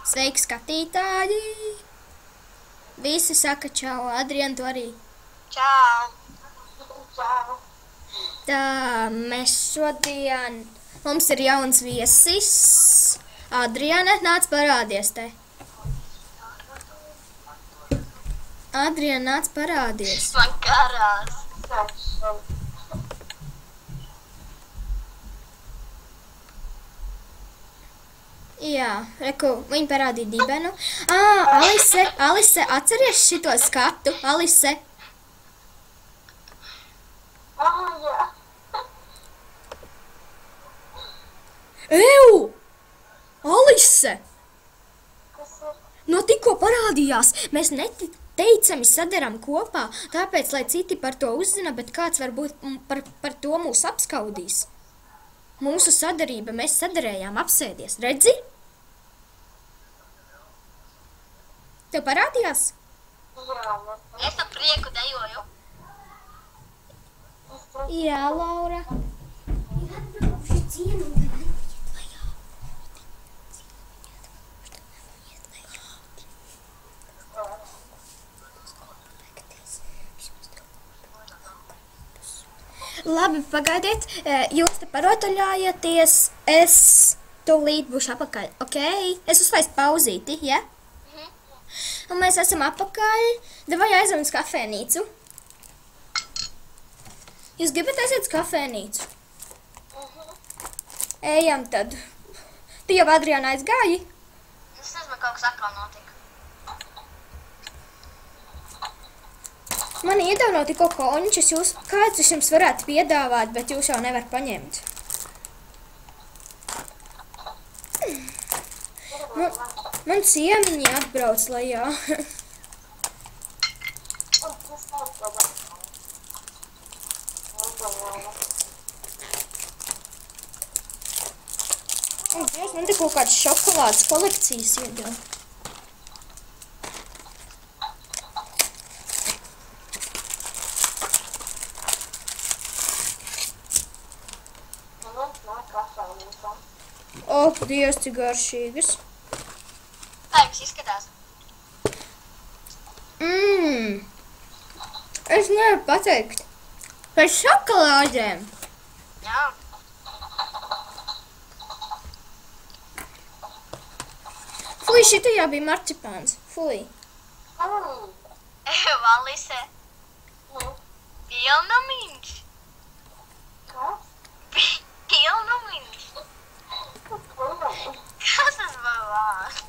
Sveiki, skatītāji! Visi saka čau, Adrian, tu arī. Čau! Čau! Tā, mēs šodien, mums ir jauns viesis. Adriane, nāc parādies te. Adrian, nāc parādies. Man karās. Jā, reku, viņi parādīja dibenu. Alise, atceries šito skatu, Alise? Jā. Ew! Alise! Kas ir? No tikko parādījās, mēs neticami sadaram kopā, tāpēc, lai citi par to uzzina, bet kāds varbūt par to mūs apskaudīs. Mūsu sadarība, mēs sadarējām, apsēdies, redzi? Tev parādījās? Jā, Es ar prieku dejoju. Jā, Laura. Labi, pagaidiet, jūs te parotaļājieties, es tūlīt būšu apakaļ, ok? Es uzlaistu pauzīti, ja? Un mēs esam apakaļ, davai aizam uz kafēnīcu. Jūs gribat aiziet uz kafēnīcu? Ejam tad. Tu jau, Adriana, aizgāji? Es nezinu, kaut kas atkal notika. Man iedāvā tikko končus, kāds es jums varētu piedāvāt, bet jūs jau nevar paņemt. Man ciemiņi atbrauc lejā. Dievs, man te kaut kādas šokolādes kolekcijas iedāvā. O, Dievs, cik garšīgas. Tā jums izskatās. Es nevaru pateikt. Par šokolādēm. Jā. Fui, šitajā bija marcipāns. Fui. Valise. Pilnumiņš. Pilnumiņš. Kas tas var vārds?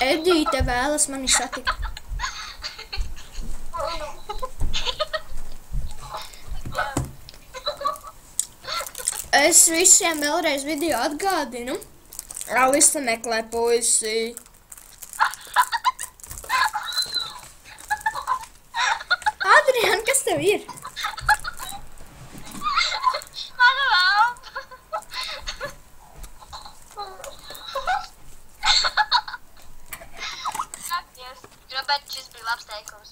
Edīte vēlas mani satikt. Es visiem vēlreiz video atgādinu. Alise meklē puisi. Adrian, kas tev ir? Mana lampa. Sakies, bet šis bija labs teikums.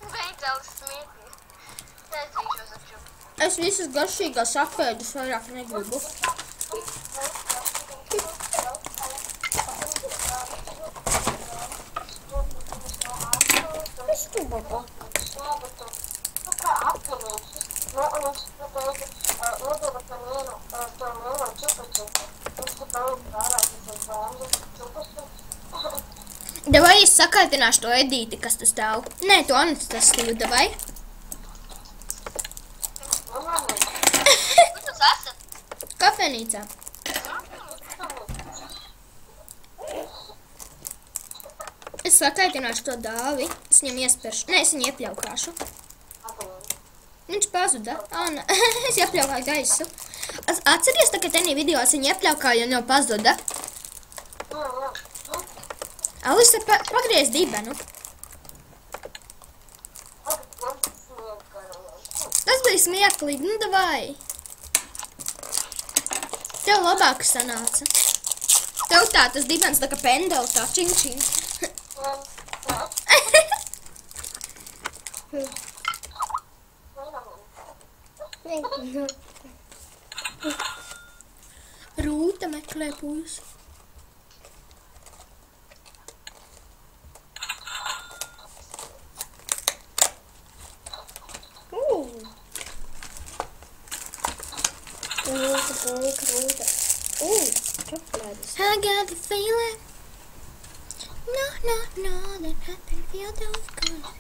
Beidzās smieties. Taisīšos ar šo. Es visas garšīgās apēdus vairāk negribu. Es tu, baba. Davai es sakaitināšu to Edīti, kas tas stāv. Nē, to Anastasiju, davai. Kur jūs esat? Kafēnīcā. Es sakaitināšu to dāvi. Es viņam iespēršu. Nē, es viņu iepļaukāšu. Viņš pazuda. Anna, es iepļaukāju gaisu. Atceries, tā, ka tenī video es viņu iepļaukāju un jau pazuda? Alise, pagriez dibenu. Tas bija smieklīgi, nu davai. Tev labāk sanāca. Tev tā tas dibens tā kā pendeli tā čing. Rūta meklē puisi. I got the feeling. No, that I can feel those colors.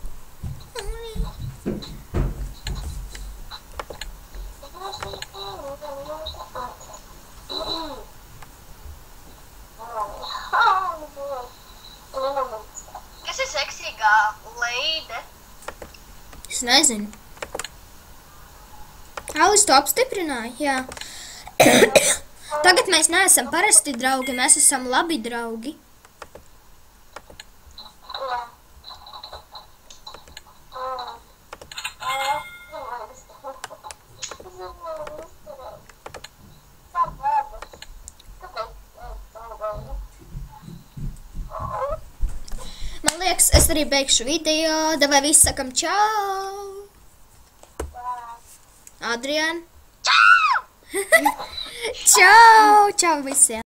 Kas ir seksīgā leide? Es nezinu. Alis to apstiprināja, jā. Tagad mēs neesam parasti draugi, mēs esam labi draugi. Man liekas, es arī beigšu video. Davai visi sakam čau! Adrian! Čau! Čau visiem!